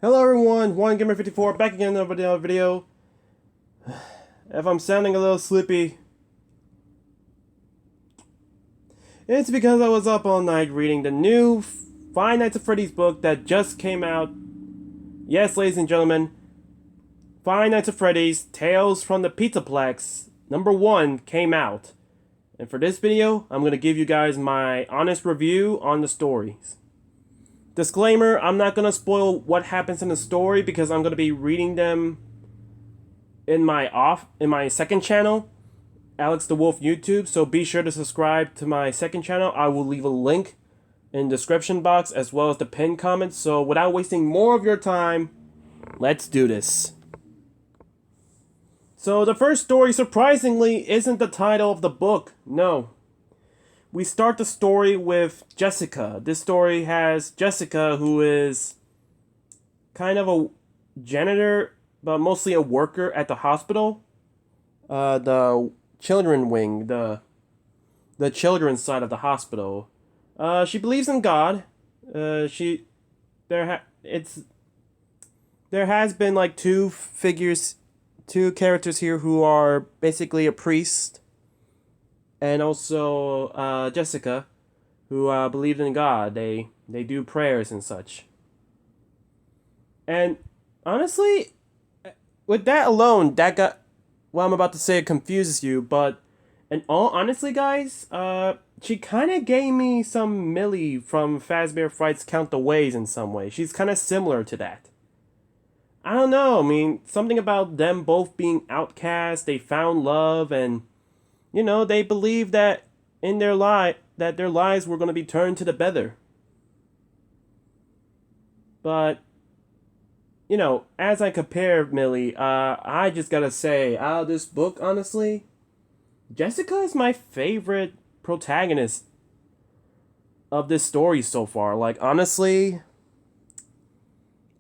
Hello everyone, OneGamer54 back again with another video. If I'm sounding a little sleepy, it's because I was up all night reading the new Five Nights at Freddy's book that just came out. Yes, ladies and gentlemen, Five Nights at Freddy's Tales from the Pizzaplex #1 came out. And for this video, I'm going to give you guys my honest review on the stories. Disclaimer, I'm not going to spoil what happens in the story because I'm going to be reading them in my second channel, Alex the Wolf YouTube, so be sure to subscribe to my second channel. I will leave a link in the description box as well as the pinned comments. So without wasting more of your time, let's do this. So the first story, surprisingly, isn't the title of the book. No. We start the story with Jessica. This story has Jessica, who is kind of a janitor, but mostly a worker at the hospital. The children wing, the children's side of the hospital. She believes in God. There has been like two characters here who are basically a priest, and also Jessica, who believed in God. They do prayers and such. And honestly, with that alone, that got what I'm about to say confuses you. But in all honestly, guys, she kind of gave me some Millie from Fazbear Fright's Count the Ways in some way. She's kind of similar to that. I don't know. I mean, something about them both being outcast. They found love, and they believed that in their lives were going to be turned to the better. But as I compare Millie, I just gotta say, out of this book, honestly, Jessica is my favorite protagonist of this story so far. Like, honestly,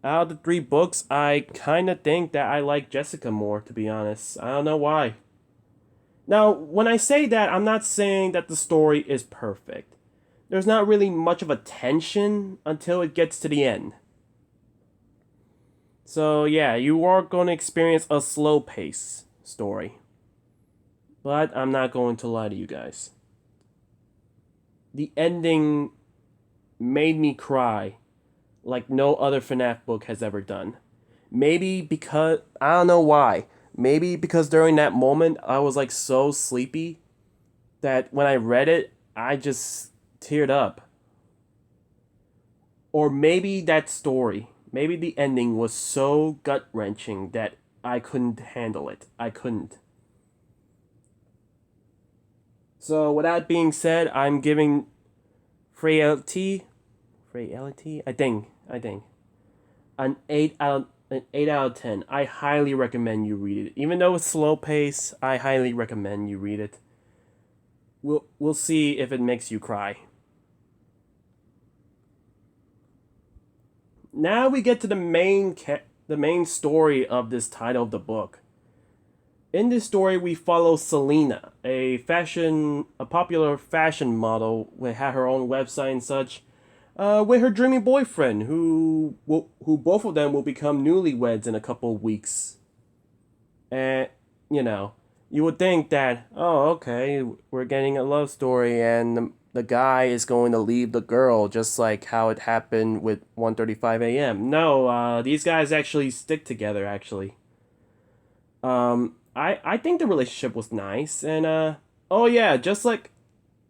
out of the 3 books, I kind of think that I like Jessica more, to be honest. I don't know why. Now, when I say that, I'm not saying that the story is perfect. There's not really much of a tension until it gets to the end. So yeah, you are going to experience a slow pace story. But I'm not going to lie to you guys. The ending made me cry like no other FNAF book has ever done. Maybe because, I don't know why. Maybe because during that moment I was like so sleepy that when I read it, I just teared up. Or maybe that story, maybe the ending was so gut-wrenching that I couldn't handle it. I couldn't. So with that being said, I'm giving FRAILTY, I think, an 8 out of 10. I highly recommend you read it. Even though it's slow pace, I highly recommend you read it. We'll see if it makes you cry. Now we get to the main story of this title of the book. In this story, we follow Selena, a popular fashion model who had her own website and such, with her dreamy boyfriend, who both of them will become newlyweds in a couple of weeks. And you would think that, oh, okay, we're getting a love story, and the guy is going to leave the girl, just like how it happened with 1:35 a.m. No, these guys actually stick together, actually. I think the relationship was nice, and, oh yeah, just like,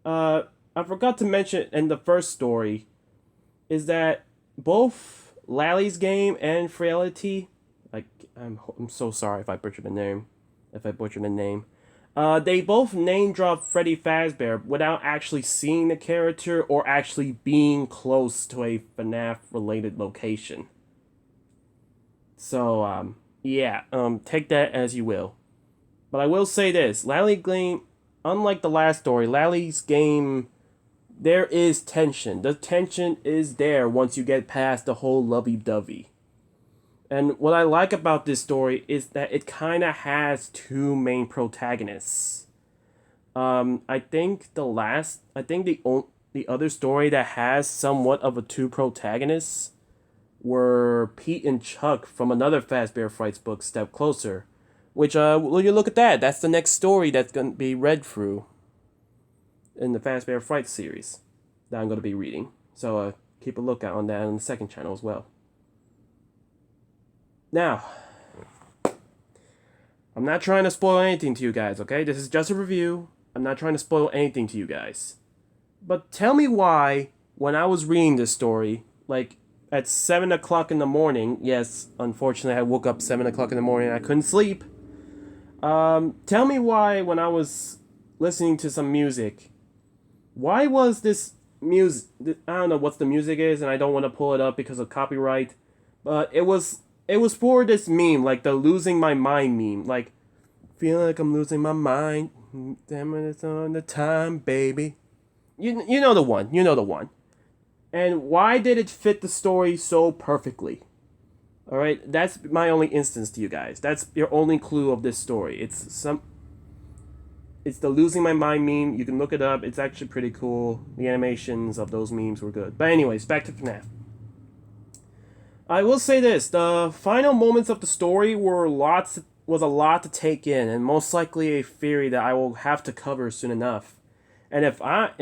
I forgot to mention in the first story, is that both LALLY'S game and FRAILTY, like, I'm so sorry if I butchered the name, they both name drop Freddy Fazbear without actually seeing the character or actually being close to a FNAF related location. So, yeah, take that as you will. But I will say this, LALLY'S game, unlike the last story, LALLY'S game, there is tension. The tension is there once you get past the whole lovey-dovey. And what I like about this story is that it kind of has 2 main protagonists. I think the other story that has somewhat of a 2 protagonists were Pete and Chuck from another Fazbear Frights book, Step Closer. Which, will you look at that? That's the next story that's going to be read through in the Fazbear Frights series that I'm going to be reading. So, keep a lookout on that on the second channel as well. Now, I'm not trying to spoil anything to you guys, okay? This is just a review. I'm not trying to spoil anything to you guys. But tell me why, when I was reading this story, like, at 7 o'clock in the morning, yes, unfortunately I woke up 7 o'clock in the morning and I couldn't sleep. Tell me why, when I was listening to some music, why was this music, I don't know what the music is, and I don't want to pull it up because of copyright, but it was for this meme, like the losing my mind meme, like, feeling like I'm losing my mind, damn it, it's on the time, baby. You know the one. And why did it fit the story so perfectly? Alright, that's my only instance to you guys. That's your only clue of this story. It's the losing my mind meme. You can look it up. It's actually pretty cool. The animations of those memes were good. But anyways, back to FNAF. I will say this. The final moments of the story was a lot to take in, and most likely a theory that I will have to cover soon enough. And if I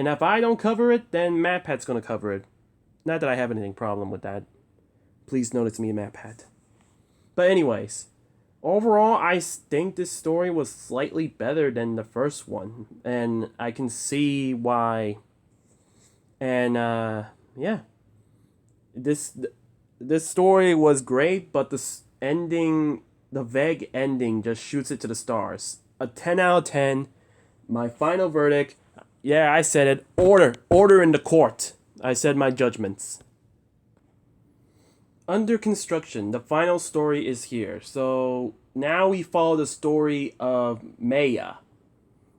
don't cover it, then MatPat's gonna cover it. Not that I have anything problem with that. Please notice me, MatPat. But anyways, overall, I think this story was slightly better than the first one, and I can see why. And yeah, this story was great, but the vague ending just shoots it to the stars. A 10 out of 10. My final verdict. Yeah, I said it. Order in the court. I said my judgments. Under construction, the final story is here. So now we follow the story of Maya.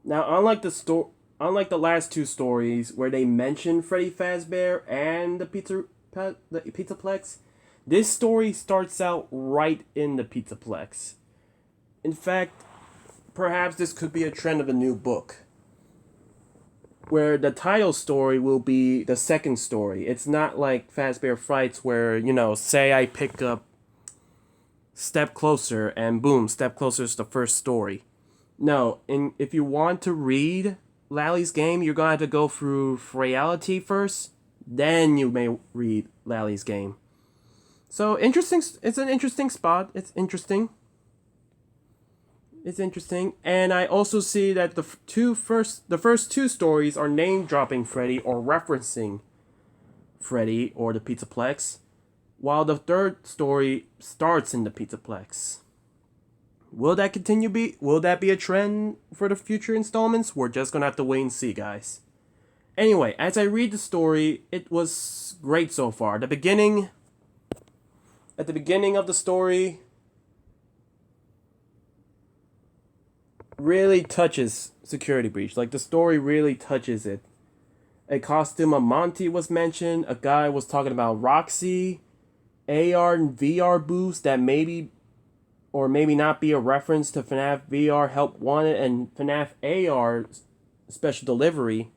Now, unlike the last two stories where they mention Freddy Fazbear and the Pizzaplex, this story starts out right in the Pizzaplex. In fact, perhaps this could be a trend of a new book, where the title story will be the second story. It's not like Fazbear Frights where, say I pick up Step Closer and boom, Step Closer is the first story. No, if you want to read LALLY'S game, you're going to have to go through FRAILTY first, then you may read LALLY'S game. So, interesting. It's an interesting spot. It's interesting. And I also see that the first two stories are name-dropping Freddy or referencing Freddy or the Pizzaplex, while the third story starts in the Pizzaplex. Will that be a trend for the future installments? We're just gonna have to wait and see, guys. Anyway, as I read the story, it was great so far. At the beginning of the story really touches Security Breach. Like, the story really touches it. A costume of Monty was mentioned. A guy was talking about Roxy. AR and VR booths that maybe or maybe not be a reference to FNAF VR Help Wanted and FNAF AR Special Delivery.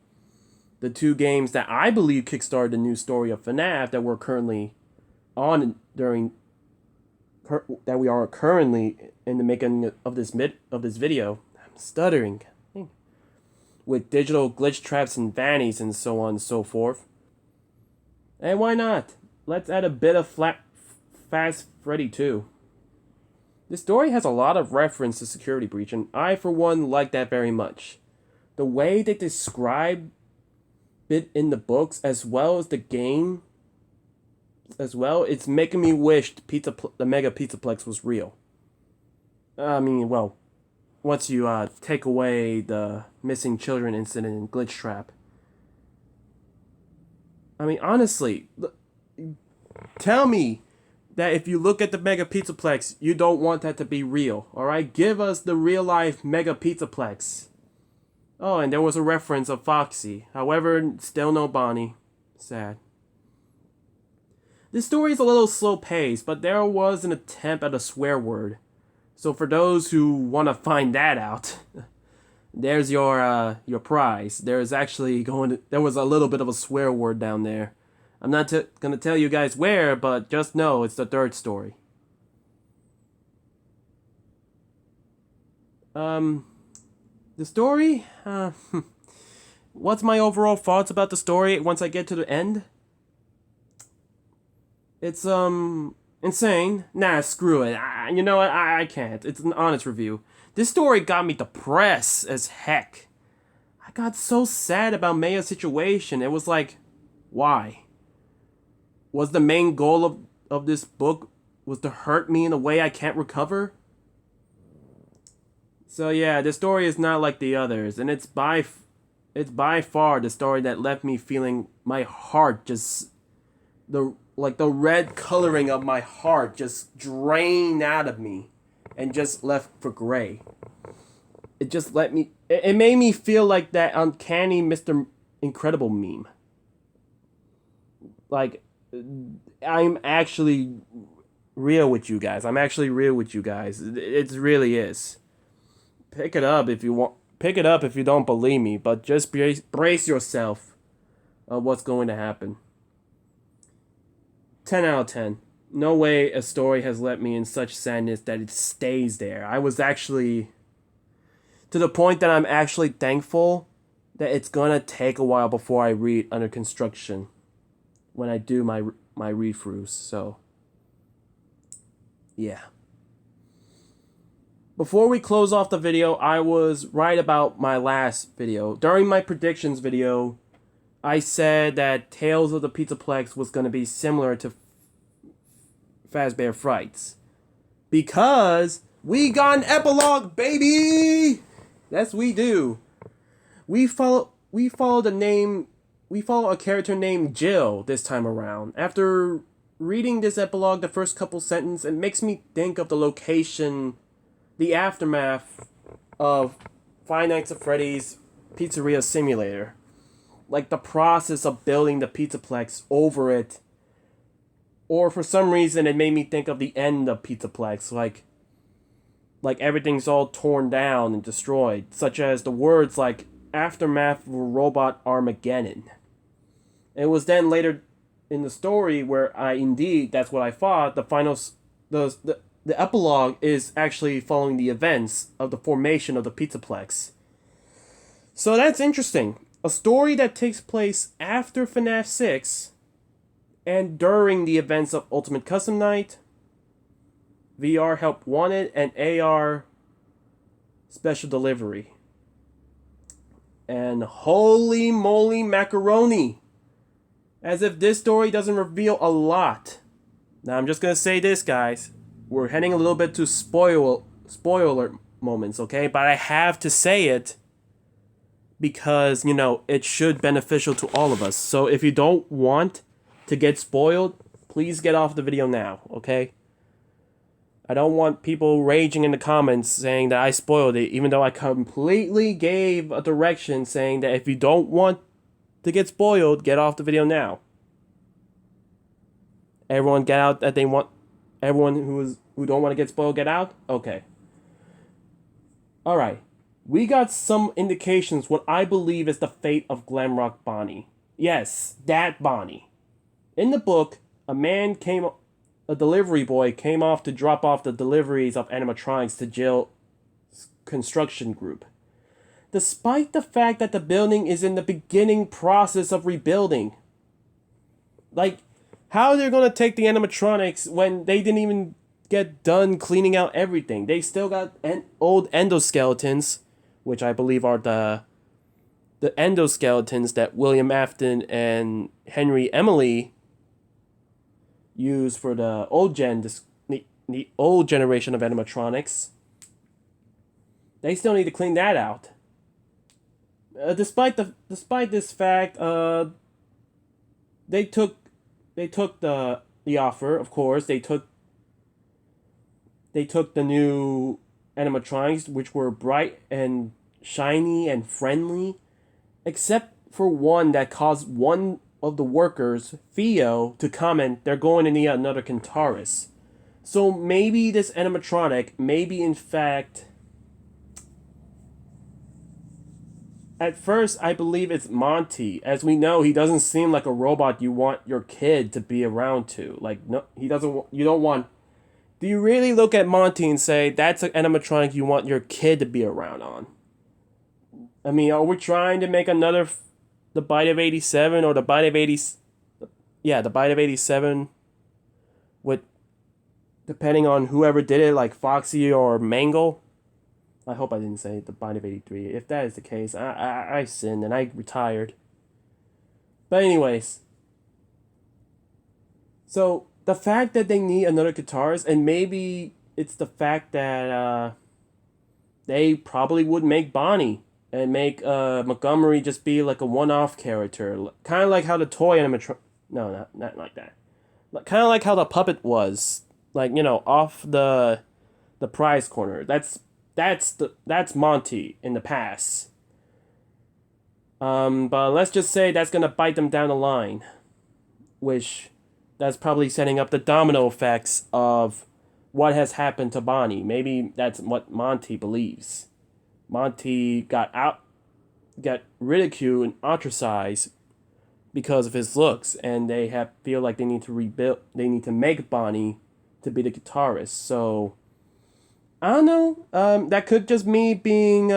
The two games that I believe kickstarted the new story of FNAF that we're currently on that we are currently in the making of this video. I'm stuttering. With digital glitch traps and vannies and so on and so forth. And why not? Let's add a bit of Fast Freddy too. This story has a lot of reference to Security Breach, and I for one like that very much. The way they describe it in the books as well as the game as well, it's making me wish the Mega Pizzaplex was real. I mean, well, once you take away the missing children incident in Glitch Trap. I mean, honestly, tell me that if you look at the Mega Pizzaplex, you don't want that to be real, alright? Give us the real-life Mega Pizzaplex. Oh, and there was a reference of Foxy. However, still no Bonnie. Sad. This story is a little slow-paced, but there was an attempt at a swear word. So for those who want to find that out, there's your prize. There was a little bit of a swear word down there. I'm not gonna tell you guys where, but just know it's the third story. The story? What's my overall thoughts about the story once I get to the end? It's, insane. Nah, screw it. You know what? I can't. It's an honest review. This story got me depressed as heck. I got so sad about Maya's situation. It was like, why? Was the main goal of this book was to hurt me in a way I can't recover? So yeah, the story is not like the others, and it's by far the story that left me feeling my heart just the red coloring of my heart just drained out of me and just left for gray. It just it made me feel like that uncanny Mr. Incredible meme. Like, I'm actually real with you guys. I'm actually real with you guys. It really is. Pick it up if you want. Pick it up if you don't believe me, but just brace yourself of what's going to happen. 10 out of 10. No way a story has left me in such sadness that it stays there. I was actually to the point that I'm actually thankful that it's gonna take a while before I read Under Construction when I do my read-throughs. So yeah. Before we close off the video, I was right about my last video. During my predictions video, I said that Tales of the Pizzaplex was going to be similar to Fazbear Frights. Because we got an epilogue, baby! Yes, we do. We follow a character named Jill this time around. After reading this epilogue, the first couple sentences, it makes me think of the location, the aftermath of Five Nights at Freddy's Pizzeria Simulator. Like the process of building the Pizzaplex over it. Or for some reason it made me think of the end of Pizzaplex. Like everything's all torn down and destroyed. Such as the words like aftermath of robot Armageddon. It was then later in the story where that's what I thought, the epilogue is actually following the events of the formation of the Pizzaplex. So that's interesting. A story that takes place after FNAF 6 and during the events of Ultimate Custom Night, VR Help Wanted, and AR Special Delivery. And holy moly macaroni! As if this story doesn't reveal a lot. Now I'm just gonna say this, guys. We're heading a little bit to spoiler moments, okay? But I have to say it because, it should beneficial to all of us. So if you don't want to get spoiled, please get off the video now, okay? I don't want people raging in the comments saying that I spoiled it, even though I completely gave a direction saying that if you don't want to get spoiled, get off the video now. Everyone get out that they want. Everyone who don't want to get spoiled, get out? Okay. Alright. We got some indications what I believe is the fate of Glamrock Bonnie. Yes, that Bonnie. In the book, a delivery boy came off to drop off the deliveries of animatronics to Jill's construction group. Despite the fact that the building is in the beginning process of rebuilding. Like, how are they going to take the animatronics when they didn't even get done cleaning out everything? They still got old endoskeletons, which I believe are the endoskeletons that William Afton and Henry Emily used for the the old generation of animatronics. They still need to clean that out. Despite this fact, they took the offer. Of course, they took the new animatronics, which were bright and shiny and friendly, except for one that caused one of the workers, Theo, to comment they're going to need another Kentaurus. So maybe this animatronic, maybe in fact, At first, I believe it's Monty. As we know, he doesn't seem like a robot you want your kid to be around to. Like, no, he doesn't. You don't want. Do you really look at Monty and say that's an animatronic you want your kid to be around on? I mean, are we trying to make another the Bite of 87 or the Bite of 80? Yeah, the Bite of 87 with depending on whoever did it, like Foxy or Mangle. I hope I didn't say the Bite of 83. If that is the case, I sinned and I retired. But anyways, so the fact that they need another guitarist, and maybe it's the fact that they probably would make Bonnie and make Montgomery just be like a one-off character, kind of like how the toy animatronic. No, not like that. Kind of like how the puppet was, like off the prize corner. That's Monty in the past. But let's just say that's gonna bite them down the line, which that's probably setting up the domino effects of what has happened to Bonnie. Maybe that's what Monty believes. Monty got ridiculed and ostracized because of his looks, and they feel like they need to rebuild. They need to make Bonnie to be the guitarist. So I don't know. That could just me being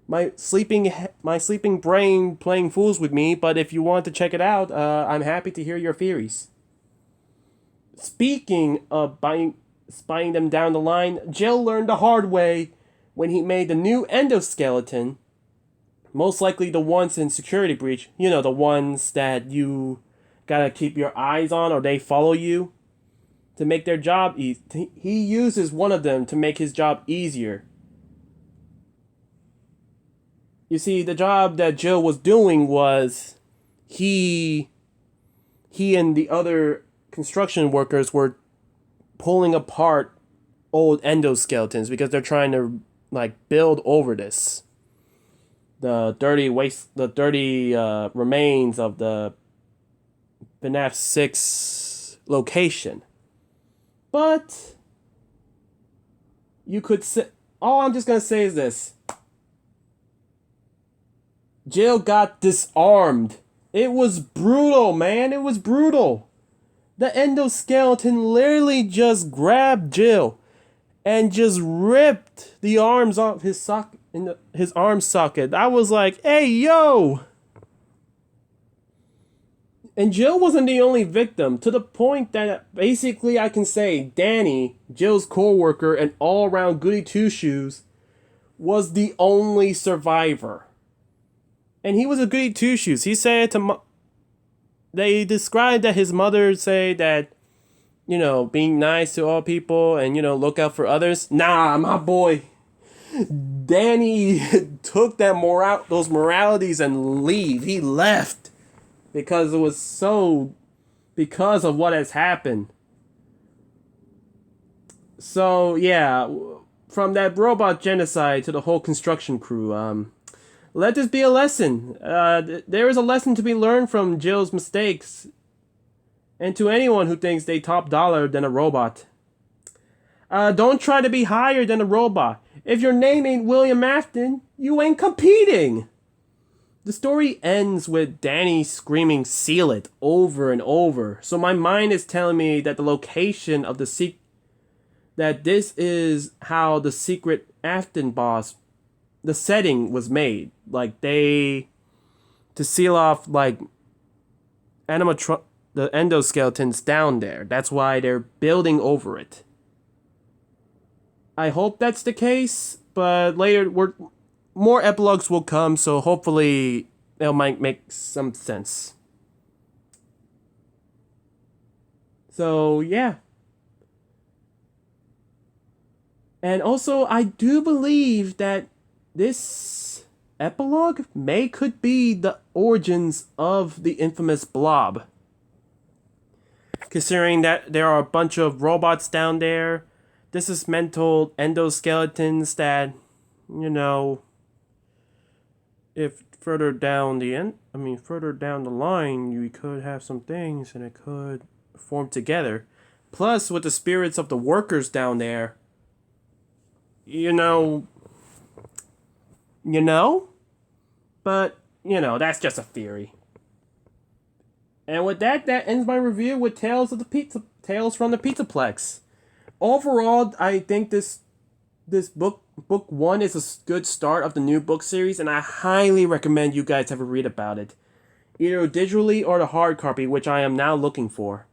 my sleeping brain playing fools with me. But if you want to check it out, I'm happy to hear your theories. Speaking of spying them down the line, Jill learned the hard way when he made the new endoskeleton. Most likely the ones in Security Breach. The ones that you gotta keep your eyes on or they follow you to make their job easy. He uses one of them to make his job easier. You see, the job that Jill was doing was he and the other construction workers were pulling apart old endoskeletons because they're trying to build over this. The dirty remains of the FNAF 6 location. But you could say, all I'm just gonna say is this. Jill got disarmed. It was brutal, man. It was brutal. The endoskeleton literally just grabbed Jill and just ripped the arms off his his arm socket. I was like, hey, yo! And Jill wasn't the only victim, to the point that basically I can say Danny, Jill's co-worker and all-around goody two-shoes, was the only survivor. And he was a goody two-shoes. He said they described that his mother said that, being nice to all people and, look out for others. Nah, my boy. Danny took those moralities and leave. He left because because of what has happened. So yeah, from that robot genocide to the whole construction crew, let this be a lesson. There is a lesson to be learned from Jill's mistakes, and to anyone who thinks they top dollar than a robot. Don't try to be higher than a robot. If your name ain't William Afton, you ain't competing. The story ends with Danny screaming "seal it" over and over. So my mind is telling me that the location of that this is how the secret Afton boss, the setting was made. To seal off the endoskeletons down there. That's why they're building over it. I hope that's the case, but later more epilogues will come, so hopefully it might make some sense. So yeah. And also, I do believe that this epilogue could be the origins of the infamous Blob. Considering that there are a bunch of robots down there, dismantled endoskeletons that, if further down the line, you could have some things and it could form together. Plus, with the spirits of the workers down there, you know? But, you know, that's just a theory. And with that, that ends my review with Tales from the Pizzaplex. Overall, I think this book 1 is a good start of the new book series, and I highly recommend you guys have a read about it, either digitally or the hard copy, which I am now looking for.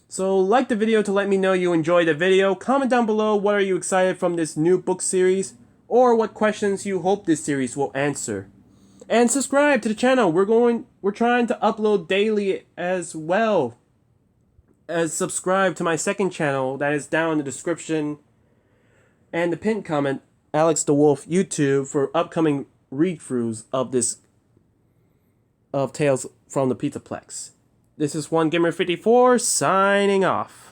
So like the video to let me know you enjoyed the video. Comment down below what are you excited from this new book series, or what questions you hope this series will answer. And subscribe to the channel. We're trying to upload daily as well as subscribe to my second channel that is down in the description and the pinned comment, Alex the Wolf YouTube, for upcoming read-throughs of Tales from the Pizzaplex. This is 1Gamer54 signing off.